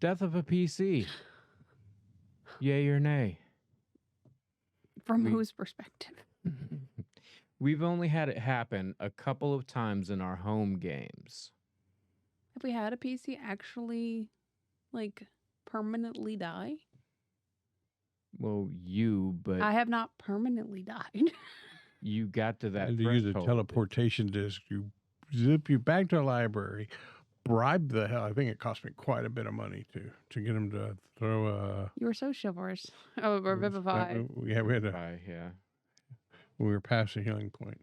Death of a PC. Yay or nay? From We- whose perspective? We've only had it happen a couple of times in our home games. Have we had a PC actually, like, permanently die? Well, but I have not permanently died. you got to that And to use a threshold. teleportation disc, you zip you back to the library, bribe the hell. I think it cost me quite a bit of money to get him to throw a. You were so chivalrous. Oh, or vivified. Yeah, we had to. Yeah. We were past the healing point.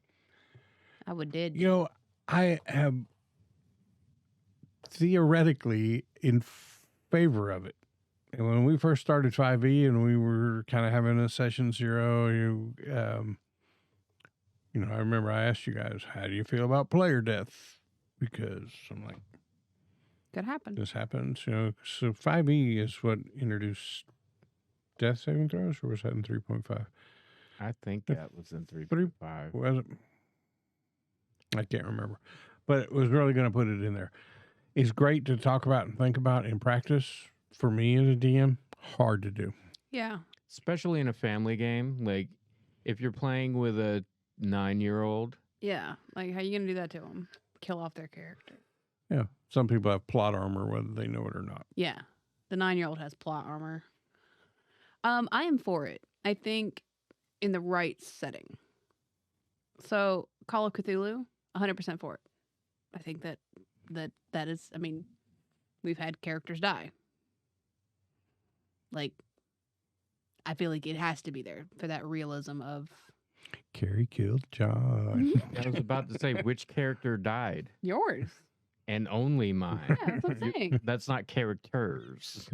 I would did. You know, I am theoretically in favor of it. And when we first started 5e and we were kind of having a session 0, you know, I remember I asked you guys, how do you feel about player death? Because I'm like, Could happen. this happens, you know. So 5e is what introduced death saving throws, or was that in 3.5? I think that was in 3.5. Was it? I can't remember. But it was really going to put it in there. It's great to talk about and think about in practice. For me as a DM, hard to do. Yeah. Especially in a family game. Like, if you're playing with a 9-year-old. Yeah. Like, how you going to do that to them? Kill off their character. Yeah. Some people have plot armor, whether they know it or not. Yeah. The 9-year-old has plot armor. I am for it. I think in the right setting. So, Call of Cthulhu, 100% for it. I think that is, I mean, we've had characters die. Like, I feel like it has to be there for that realism of Carrie killed John. I was about to say, which character died? yours. And only mine. Yeah, that's what I'm saying. That's not characters.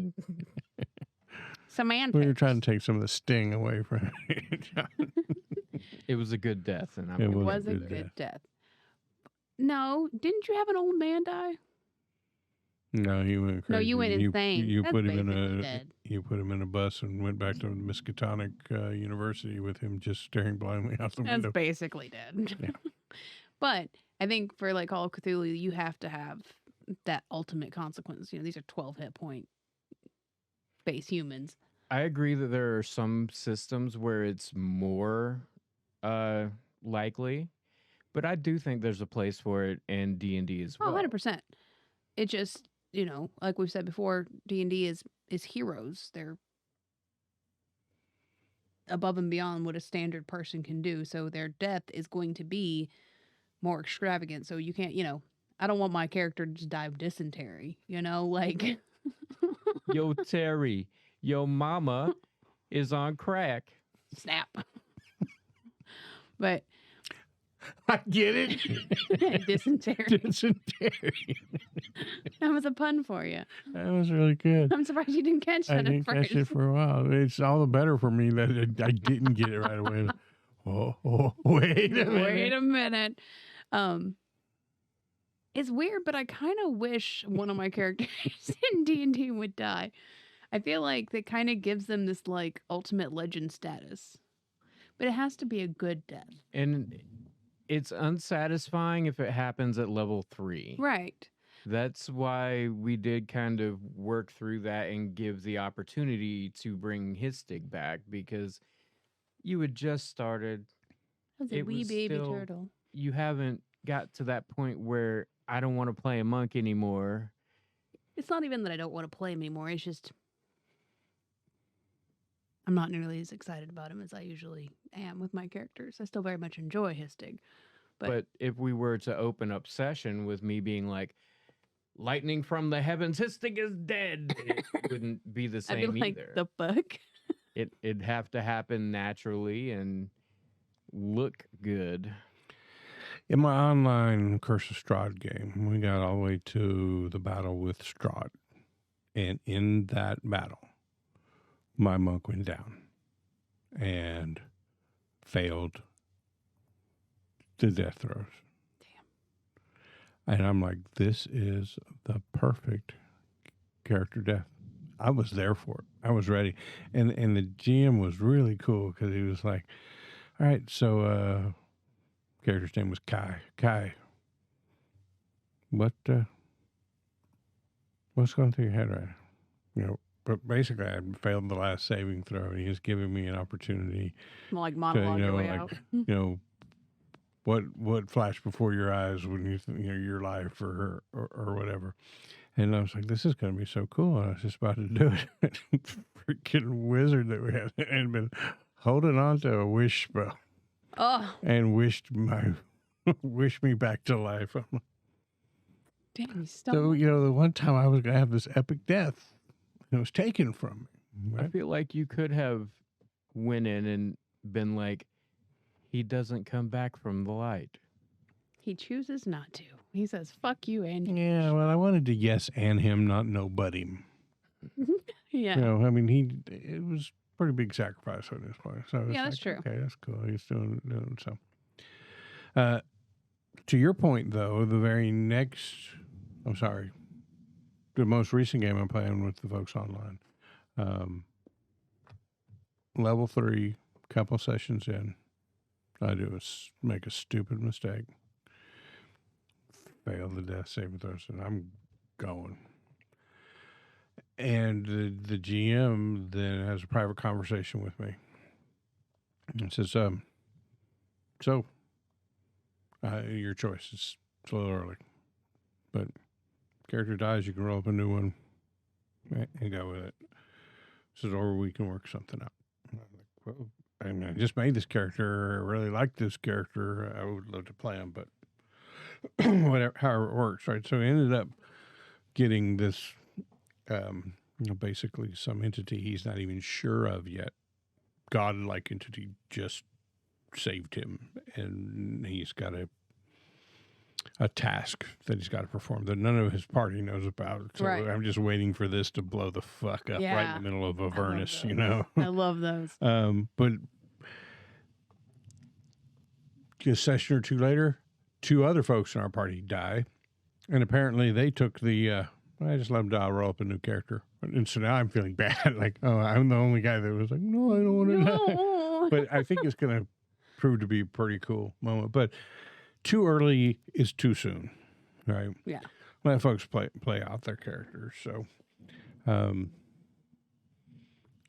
Samantha. We were trying to take some of the sting away from John. It was a good death, and I'm It It was was a good death. No, didn't you have an old man die? No, he went crazy. No, you went insane. You That's put him in basically a dead. you put him in a bus and went back to Miskatonic University with him just staring blindly out the That's window. basically dead. Yeah. But I think for like Call of Cthulhu, you have to have that ultimate consequence. You know, these are 12 hit point base humans. I agree that there are some systems where it's more likely, but I do think there's a place for it in D&D as well. Oh, 100%. It just, you know, like we've said before, D&D is heroes. They're above and beyond what a standard person can do. So their death is going to be more extravagant. So you can't, you know, I don't want my character to just die of dysentery, you know, like Yo, Terry, yo mama is on crack. snap. But I get it. dysentery. Dysentery. That was a pun for you. That was really good. I'm surprised you didn't catch that I didn't at first. catch it for a while. It's all the better for me that I didn't get it right away. Oh, wait a minute. Wait a minute. It's weird, but I kind of wish one of my characters in D&D would die. I feel like that kind of gives them this like ultimate legend status. But it has to be a good death. And it's unsatisfying if it happens at level 3. Right. That's why we did kind of work through that and give the opportunity to bring Histig back, because you had just started. That was a It wee was baby still- turtle. You haven't got to that point where I don't want to play a monk anymore. It's not even that I don't want to play him anymore. It's just I'm not nearly as excited about him as I usually am with my characters. I still very much enjoy Histig. But if we were to open up session with me being like, lightning from the heavens, Histig is dead, it wouldn't be the I'd same be like, either. the fuck? It'd have to happen naturally and look good. In my online Curse of Strahd game, we got all the way to the battle with Strahd. And in that battle, my monk went down and failed the death throws. Damn. And I'm like, this is the perfect character death. I was there for it. I was ready. And the GM was really cool because he was like, all right, so character's name was Kai. Kai, what's going through your head right now? but basically I failed the last saving throw, and he was giving me an opportunity Like to, monologue your way out. what flashed before your eyes when your life or whatever. And I was like, this is going to be so cool. And I was just about to do it. Freaking wizard that we had been holding on to a wish spell Oh, and wished me back to life. damn, you So, stumbled. the one time I was going to have this epic death, and it was taken from me. I Right? feel like you could have went in and been like, he doesn't come back from the light. He chooses not to. He says, fuck you, and Yeah, well, I wanted to yes and him, not nobody. yeah. I mean, it was a pretty big sacrifice on his part. So it's Yeah, that's true. Okay, that's cool. He's doing so. To your point, though, the most recent game I'm playing with the folks online, level 3, couple sessions in, I do is make a stupid mistake, fail the death saving throws, and I'm going. And the GM then has a private conversation with me and says, so your choice. It's a little early, but character dies, you can roll up a new one and go with it. Says, or we can work something out. And I'm like, well, I just made this character. I really like this character. I would love to play him, but whatever, however it works, right? So I ended up getting this, basically some entity he's not even sure of yet. Godlike entity just saved him, and he's got a task that he's got to perform that none of his party knows about. So Right. I'm just waiting for this to blow the fuck up right Yeah. in the middle of Avernus, I love those. But a session or two later, 2 other folks in our party die, and apparently they took the I just let them die, I'll roll up a new character. And so now I'm feeling bad. Like, oh, I'm the only guy that was like, no, I don't want to die. No. But I think it's going to prove to be a pretty cool moment. But too early is too soon, right? Yeah. Let folks play out their characters. So,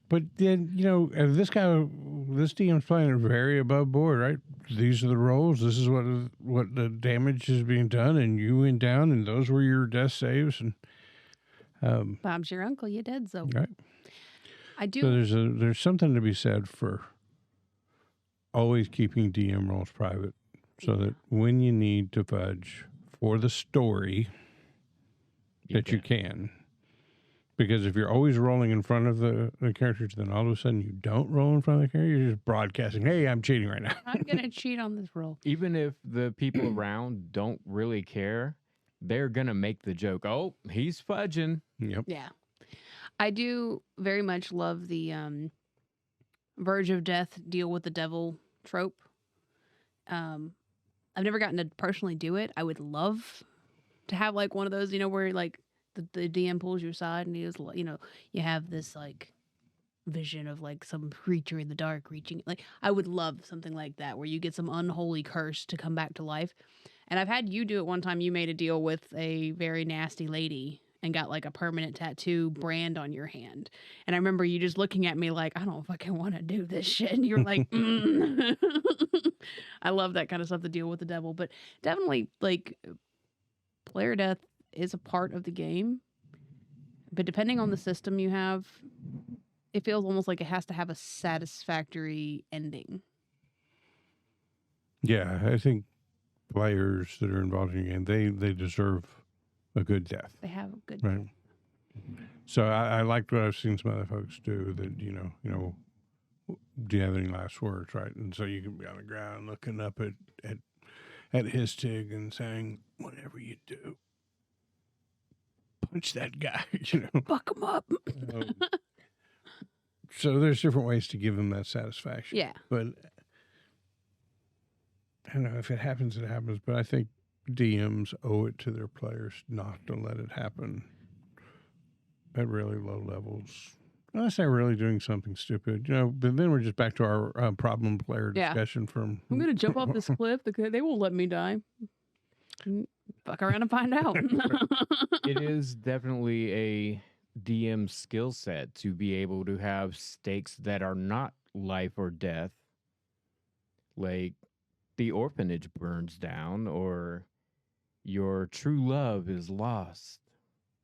but then, this DM's playing very above board, right? These are the rolls. This is what the damage is being done, and you went down, and those were your death saves, and Bob's your uncle. You dead, so right. I do. So there's something to be said for always keeping DM rolls private, so that when you need to fudge for the story, you can. Because if you're always rolling in front of the characters, then all of a sudden you don't roll in front of the character. You're just broadcasting, hey, I'm cheating right now. I'm gonna cheat on this roll. Even if the people around don't really care, they're going to make the joke, oh, he's fudging. Yep. Yeah. I do very much love the verge of death, deal with the devil trope. I've never gotten to personally do it. I would love to have like one of those, where like the DM pulls you aside and he is, you have this like vision of like some creature in the dark reaching. Like I would love something like that where you get some unholy curse to come back to life. And I've had you do it one time. You made a deal with a very nasty lady and got like a permanent tattoo brand on your hand. And I remember you just looking at me like, I don't fucking want to do this shit. And you're like, I love that kind of stuff to deal with the devil. But definitely like player death is a part of the game. But depending on the system you have, it feels almost like it has to have a satisfactory ending. Yeah, I think players that are involved in the game, they deserve a good death. They have a good right. So I liked what I've seen some other folks do. That do you have any last words, right? And so you can be on the ground looking up at his tig and saying, whatever you do, punch that guy. Fuck him up. So there's different ways to give them that satisfaction. Yeah. But I don't know if it happens, it happens. But I think DMs owe it to their players not to let it happen at really low levels. Unless they're really doing something stupid, but then we're just back to our problem player discussion from... I'm going to jump off this cliff. They won't let me die. Fuck around and find out. It is definitely a DM skill set to be able to have stakes that are not life or death, like the orphanage burns down or your true love is lost.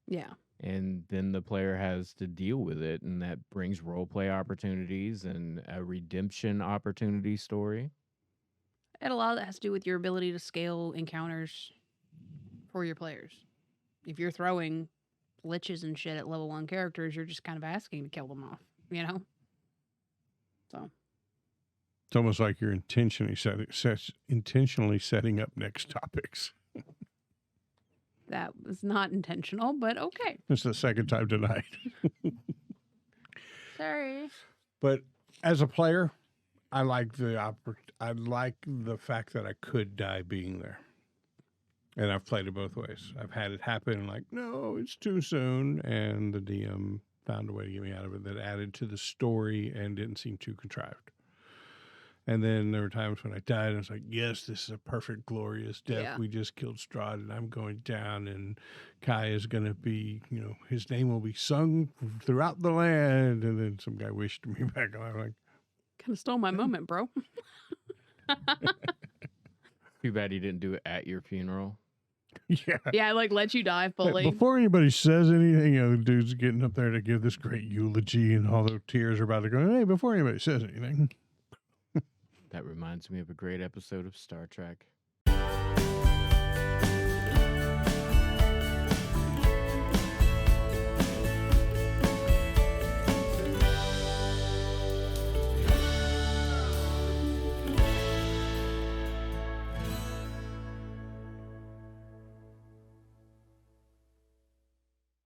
Yeah. And then the player has to deal with it, and that brings role play opportunities and a redemption opportunity story. And a lot of that has to do with your ability to scale encounters for your players. If you're throwing liches and shit at level 1 characters, you're just kind of asking to kill them off, you know? So It's almost like you're intentionally setting up next topics. that was not intentional, but okay. It's the second time tonight. Sorry. But as a player, I like the fact that I could die being there. And I've played it both ways. I've had it happen like, no, it's too soon. And the DM found a way to get me out of it that added to the story and didn't seem too contrived. And then there were times when I died and I was like, yes, this is a perfect, glorious death. Yeah. We just killed Strahd and I'm going down and Kai is going to be, his name will be sung throughout the land. And then some guy wished me back. And I'm like, Kind of stole my moment, bro. Too bad he didn't do it at your funeral. yeah. Yeah, I let you die fully. Before anybody says anything, the dude's getting up there to give this great eulogy and all the tears are about to go. Hey, before anybody says anything. That reminds me of a great episode of Star Trek.